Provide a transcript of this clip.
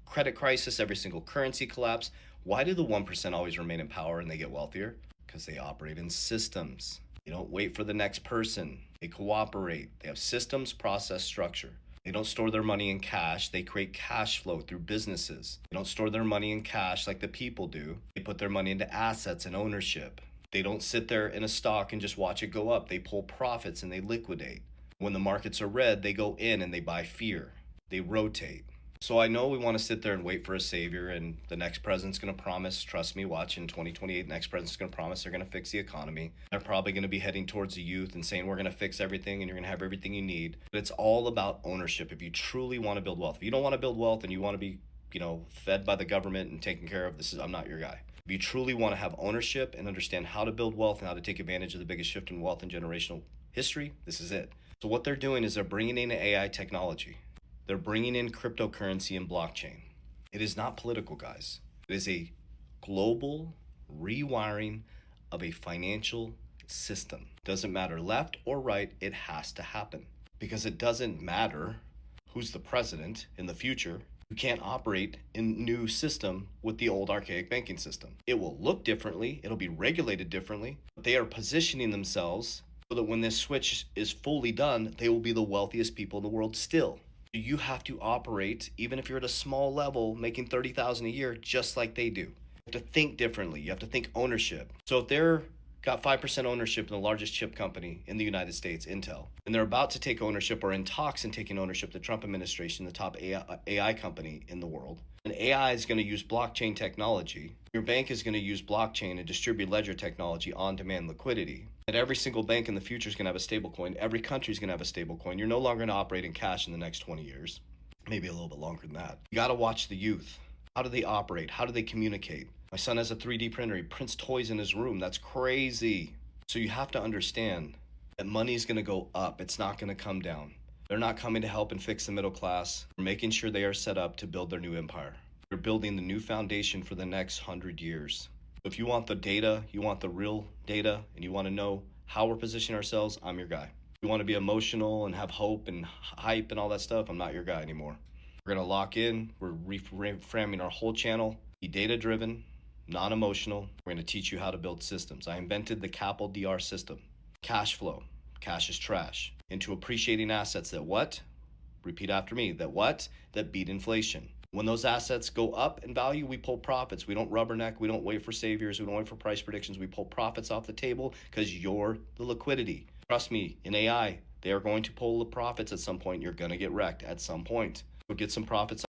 credit crisis, every single currency collapse. Why do the 1% always remain in power and they get wealthier? Because they operate in systems. They don't wait for the next person. They cooperate. They have systems, process, structure. They don't store their money in cash. They create cash flow through businesses. They don't store their money in cash like the people do. They put their money into assets and ownership. They don't sit there in a stock and just watch it go up. They pull profits and they liquidate. When the markets are red, they go in and they buy fear. They rotate. So I know we want to sit there and wait for a savior, and the next president's going to promise, trust me, watch in 2028, the next president's going to promise they're going to fix the economy. They're probably going to be heading towards the youth and saying we're going to fix everything and you're going to have everything you need. But it's all about ownership. If you truly want to build wealth, if you don't want to build wealth and you want to be, fed by the government and taken care of, I'm not your guy. If you truly want to have ownership and understand how to build wealth and how to take advantage of the biggest shift in wealth in generational history, this is it. So what they're doing is they're bringing in AI technology. They're bringing in cryptocurrency and blockchain. It is not political, guys. It is a global rewiring of a financial system. Doesn't matter left or right, it has to happen. Because it doesn't matter who's the president in the future. You can't operate in new system with the old archaic banking system. It will look differently, it'll be regulated differently, but they are positioning themselves so that when this switch is fully done, they will be the wealthiest people in the world still. You have to operate, even if you're at a small level, making $30,000 a year, just like they do. You have to think differently. You have to think ownership. So if they're got 5% ownership in the largest chip company in the United States, Intel, and they're about to take ownership or in talks and taking ownership, the Trump administration, the top AI company in the world, and AI is going to use blockchain technology. Your bank is going to use blockchain and distributed ledger technology, on-demand liquidity. And every single bank in the future is going to have a stable coin. Every country is going to have a stable coin. You're no longer going to operate in cash in the next 20 years, maybe a little bit longer than that. You got to watch the youth. How do they operate? How do they communicate? My son has a 3D printer. He prints toys in his room. That's crazy. So you have to understand that money is going to go up. It's not going to come down. They're not coming to help and fix the middle class. They're making sure they are set up to build their new empire. They're building the new foundation for the next 100 years. If you want the data, you want the real data, and you want to know how we're positioning ourselves, I'm your guy. If you want to be emotional and have hope and hype and all that stuff, I'm not your guy anymore. We're going to lock in. We're reframing our whole channel. Be data-driven, non-emotional. We're going to teach you how to build systems. I invented the Capel DR system. Cash flow. Cash is trash. Into appreciating assets that what? Repeat after me. That what? That beat inflation. When those assets go up in value, we pull profits. We don't rubberneck. We don't wait for saviors. We don't wait for price predictions. We pull profits off the table because you're the liquidity. Trust me, in AI, they are going to pull the profits at some point. You're going to get wrecked at some point. So get some profits